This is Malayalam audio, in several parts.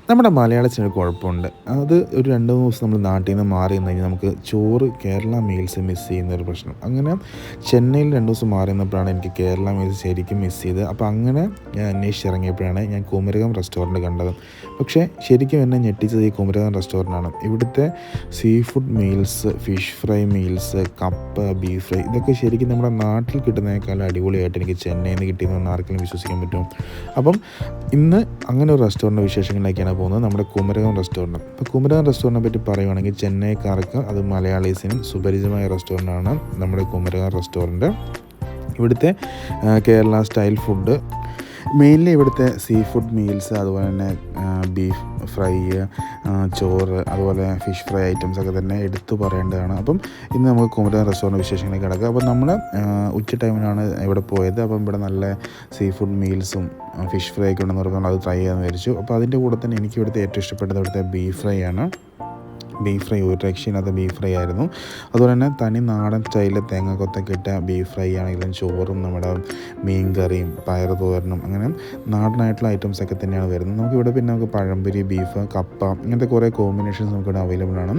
നമ്മുടെ മലയാളത്തിനൊരു കുഴപ്പമുണ്ട്. അത് ഒരു 2, 3 ദിവസം നമ്മൾ നാട്ടിൽ നിന്ന് മാറി നിന്ന് കഴിഞ്ഞാൽ നമുക്ക് ചോറ് കേരള മീൽസ് മിസ് ചെയ്യുന്നൊരു പ്രശ്നം. അങ്ങനെ ചെന്നൈയിൽ 2 ദിവസം മാറി നിന്നപ്പോഴാണ് എനിക്ക് കേരള മീൽസ് ശരിക്കും മിസ് ചെയ്തത്. അപ്പോൾ അങ്ങനെ ഞാൻ അന്വേഷിച്ചിറങ്ങിയപ്പോഴാണ് ഞാൻ കുമരകം റെസ്റ്റോറൻറ്റ് കണ്ടത്. പക്ഷേ ശരിക്കും എന്നെ ഞെട്ടിച്ചത് ഈ കുമരകം റെസ്റ്റോറൻ്റാണ്. ഇവിടുത്തെ sea food meals, fish fry meals, കപ്പ, ബീഫ് ഫ്രൈ ഇതൊക്കെ ശരിക്കും നമ്മുടെ നാട്ടിൽ കിട്ടുന്നതിനേക്കാളും അടിപൊളിയായിട്ട് എനിക്ക് ചെന്നൈയിൽ നിന്ന് കിട്ടിയെന്ന് ആർക്കെങ്കിലും വിശ്വസിക്കാൻ പറ്റുമോ? അപ്പം ഇന്ന് അങ്ങനെ ഒരു റെസ്റ്റോറൻറ്റ് വിശേഷങ്ങളിലേക്കാണ് പോകുന്നത്, നമ്മുടെ കുമരകം റെസ്റ്റോറൻറ്റ്. അപ്പോൾ കുമരകം റെസ്റ്റോറൻറ്റിനെ പറ്റി പറയുവാണെങ്കിൽ ചെന്നൈക്കാർക്ക് അത് മലയാളീസിനും സുപരിചിതമായ റെസ്റ്റോറൻ്റാണ് നമ്മുടെ കുമരകം റെസ്റ്റോറൻറ്റ്. ഇവിടുത്തെ കേരള സ്റ്റൈൽ ഫുഡ്, മെയിൻലി ഇവിടുത്തെ സീ ഫുഡ് മീൽസ്, അതുപോലെ തന്നെ ബീഫ് ഫ്രൈ, ചോറ്, അതുപോലെ ഫിഷ് ഫ്രൈ ഐറ്റംസ് ഒക്കെ തന്നെ എടുത്തു പറയേണ്ടതാണ്. അപ്പം ഇന്ന് നമുക്ക് കുമരകം റെസ്റ്റോറൻറ്റ് വിശേഷങ്ങളിലേക്ക് കിടക്കുക. അപ്പം നമ്മൾ ഉച്ച ടൈമിനാണ് ഇവിടെ പോയത്. അപ്പം ഇവിടെ നല്ല സീ ഫുഡ് മീൽസും ഫിഷ് ഫ്രൈ ഒക്കെ ഉണ്ടെന്ന് പറഞ്ഞാൽ അത് ട്രൈ ചെയ്യാമെന്ന് വിചാരിച്ചു. അപ്പോൾ അതിൻ്റെ കൂടെ തന്നെ എനിക്ക് ഇവിടുത്തെ ഏറ്റവും ഇഷ്ടപ്പെട്ടത് ഇവിടുത്തെ ബീഫ് ഫ്രൈ ആണ്. ബീഫ് ഫ്രൈ ഒരു രക്ഷയില്ലാത്ത ബീഫ് ഫ്രൈ ആയിരുന്നു. അതുപോലെ തന്നെ തനി നാടൻ സ്റ്റൈലിൽ തേങ്ങാക്കൊത്തൊക്കെ ഇട്ട ബീഫ് ഫ്രൈ ആണെങ്കിലും ചോറും നമ്മുടെ മീൻ കറിയും പയർ തോരനും അങ്ങനെ നാടനായിട്ടുള്ള ഐറ്റംസൊക്കെ തന്നെയാണ് വരുന്നത്. നമുക്കിവിടെ പിന്നെ നമുക്ക് പഴംപൊരി, ബീഫ്, കപ്പ ഇങ്ങനത്തെ കുറേ കോമ്പിനേഷൻസ് നമുക്കിവിടെ അവൈലബിൾ ആണ്.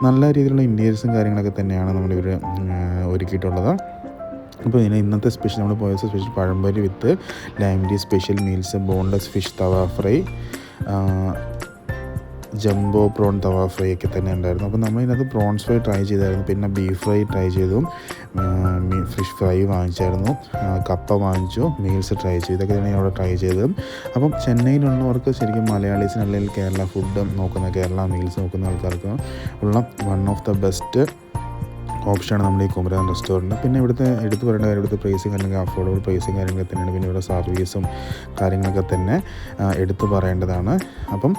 നല്ല രീതിയിലുള്ള ഇൻറ്റീരിയേഴ്സും കാര്യങ്ങളൊക്കെ തന്നെയാണ് നമ്മളിവർ ഒരുക്കിയിട്ടുള്ളത്. അപ്പോൾ ഇന്നത്തെ സ്പെഷ്യൽ നമ്മൾ പോയ special pazhampori with lime tea special meals, boneless fish tawa fry, jumbo prawn tawa fry ഒക്കെ തന്നെ ഉണ്ടായിരുന്നു. അപ്പോൾ നമ്മളിതിനകത്ത് പ്രോൺസ് ഫ്രൈ ട്രൈ ചെയ്തായിരുന്നു, പിന്നെ ബീഫ് ഫ്രൈ ട്രൈ ചെയ്തു, ഫിഷ് ഫ്രൈ വാങ്ങിച്ചായിരുന്നു, കപ്പ വാങ്ങിച്ചു, മീൽസ് ട്രൈ ചെയ്തു. ഇതൊക്കെ തന്നെ അവിടെ ട്രൈ ചെയ്തത്. അപ്പം ചെന്നൈയിലുള്ളവർക്ക് ശരിക്കും മലയാളീസിന് അല്ലെങ്കിൽ കേരള ഫുഡ് നോക്കുന്ന, കേരള മീൽസ് നോക്കുന്ന ആൾക്കാർക്ക് ഉള്ള വൺ ഓഫ് ദ ബെസ്റ്റ് ഓപ്ഷനാണ് നമ്മുടെ ഈ കുമരകം റെസ്റ്റോറൻറ്റ്. പിന്നെ ഇവിടുത്തെ എടുത്തു പറയേണ്ട കാര്യം ഇവിടുത്തെ പ്രൈസിങ് അല്ലെങ്കിൽ അഫോർഡബിൾ പ്രൈസിങ് കാര്യങ്ങളൊക്കെ തന്നെയാണ്. പിന്നെ ഇവിടെ സർവീസും കാര്യങ്ങളൊക്കെ തന്നെ എടുത്തു പറയേണ്ടതാണ്. അപ്പം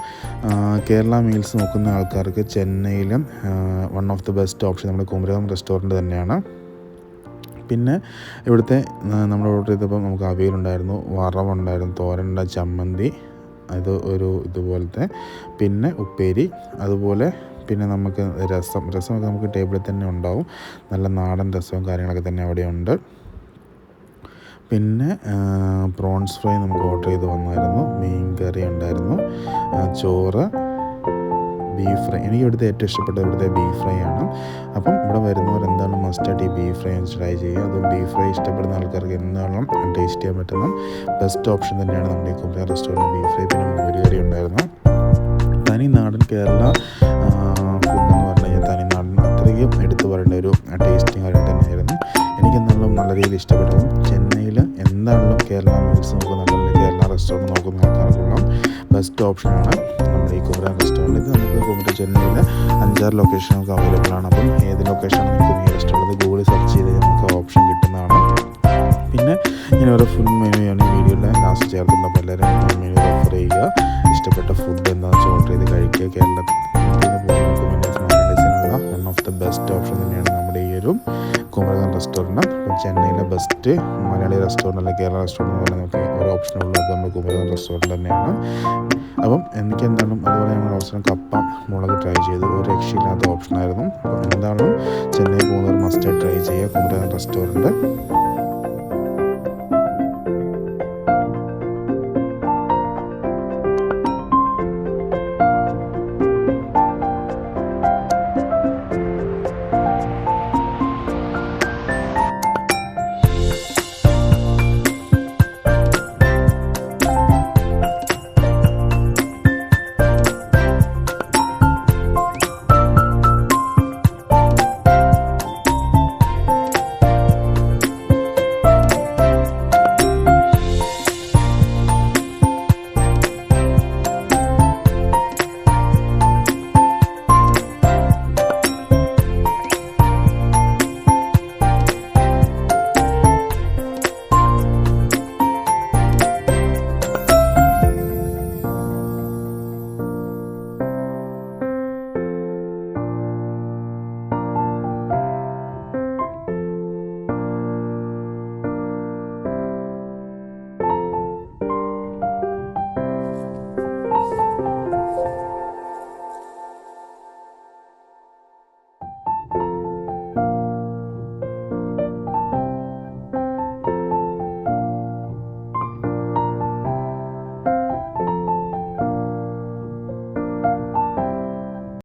കേരള മീൽസ് നോക്കുന്ന ആൾക്കാർക്ക് ചെന്നൈയിലും one of the best option നമ്മുടെ കുമരകം റെസ്റ്റോറൻറ്റ് തന്നെയാണ്. പിന്നെ ഇവിടുത്തെ നമ്മൾ ഓർഡർ ചെയ്തപ്പോൾ നമുക്ക് അവിയലുണ്ടായിരുന്നു, വറവുണ്ടായിരുന്നു, തോരനുണ്ട, ചമ്മന്തി, അത് ഒരു ഇതുപോലത്തെ, പിന്നെ ഉപ്പേരി, അതുപോലെ പിന്നെ നമുക്ക് രസമൊക്കെ നമുക്ക് ടേബിളിൽ തന്നെ ഉണ്ടാവും. നല്ല നാടൻ രസവും കാര്യങ്ങളൊക്കെ തന്നെ അവിടെയുണ്ട്. പിന്നെ പ്രോൺസ് ഫ്രൈ നമുക്ക് ഓർഡർ ചെയ്ത് വന്നായിരുന്നു, മീൻ കറി ഉണ്ടായിരുന്നു, ചോറ്, ബീഫ് ഫ്രൈ. എനിക്ക് ഇവിടുത്തെ ഏറ്റവും ഇഷ്ടപ്പെട്ടത് ഇവിടുത്തെ ബീഫ് ഫ്രൈ ആണ്. അപ്പം ഇവിടെ വരുന്നവർ എന്താണ് മസ്റ്റായിട്ട് ഈ ബീഫ് ഫ്രൈ ഒന്ന് ട്രൈ ചെയ്യുക. അതും ബീഫ് ഫ്രൈ ഇഷ്ടപ്പെടുന്ന ആൾക്കാർക്ക് എന്താണെങ്കിലും ടേസ്റ്റ് ചെയ്യാൻ പറ്റുന്ന ബെസ്റ്റ് ഓപ്ഷൻ തന്നെയാണ് നമ്മുടെ ഈ കുമരകം റെസ്റ്റോറൻറ്റ് ബീഫ് ഫ്രൈ. പിന്നെ മോര് കറി ഉണ്ടായിരുന്നു. തനി നാടൻ കേരള ഫുഡെന്ന് പറഞ്ഞു കഴിഞ്ഞാൽ തനി നാടൻ അത്രയും എടുത്തു പറയേണ്ട ഒരു ടേസ്റ്റിങ് കാര്യം തന്നെയായിരുന്നു. എനിക്കെന്നാലും നല്ല രീതിയിൽ ഇഷ്ടപ്പെട്ടു. ചെന്നൈയിൽ എന്താണെങ്കിലും കേരള മീൽസ് നോക്കുന്ന, അല്ലെങ്കിൽ കേരള റെസ്റ്റോറൻറ്റ് നോക്കുന്ന ആൾക്കാർക്കുള്ള ബെസ്റ്റ് ഓപ്ഷനാണ് നമ്മുടെ ഈ കുമരകം റെസ്റ്റോറൻറ്റ്. ഇത് നമുക്ക് ചെന്നൈയിൽ 5-6 ലൊക്കേഷൻ നമുക്ക് അവൈലബിൾ ആണ്. അപ്പം ഏത് ലൊക്കേഷനാണ് നിങ്ങൾക്ക് നിയറസ്റ്റ് ഉള്ളത് ഗൂഗിളിൽ സെർച്ച് ചെയ്ത് നമുക്ക് ഓപ്ഷൻ കിട്ടുന്നതാണ്. പിന്നെ ഇങ്ങനെ ഓരോ ഫുൾ മെനു ആണ് ഈ വീഡിയോയുടെ ലാസ്റ്റ് ചേർക്കുന്നത്. അപ്പോൾ എല്ലാവരും മെനു റെഫർ ചെയ്യുക. ഇഷ്ടപ്പെട്ട ഫുഡ് എന്താണെന്ന് വെച്ചാൽ ഓർഡർ ചെയ്ത് കഴിക്കുക. കേരളത്തിൽ മലയാളീസിനുള്ള one of the best option തന്നെയാണ് നമ്മുടെ ഈ ഒരു കുമരകം റെസ്റ്റോറൻറ്റ്. അപ്പം ചെന്നൈയിലെ ബെസ്റ്റ് മലയാളി റെസ്റ്റോറൻറ്റ് അല്ലെങ്കിൽ കേരള റെസ്റ്റോറൻറ്റ് പോലെ നമുക്ക് ഒരു ഓപ്ഷൻ ഉള്ളത് നമ്മുടെ കുമരകം റെസ്റ്റോറൻറ്റ് തന്നെയാണ്. അപ്പം എനിക്ക് എന്തായാലും അതുപോലെ ഞങ്ങൾ അവസരം കപ്പ മുളക് ട്രൈ ചെയ്തു, ഒരു രക്ഷയില്ലാത്ത ഓപ്ഷനായിരുന്നു. അപ്പം എന്തായാലും ചെന്നൈ പോകുന്നവർ മസ്റ്റായി ട്രൈ ചെയ്യുക കുമരകം റെസ്റ്റോറൻറ്റ്.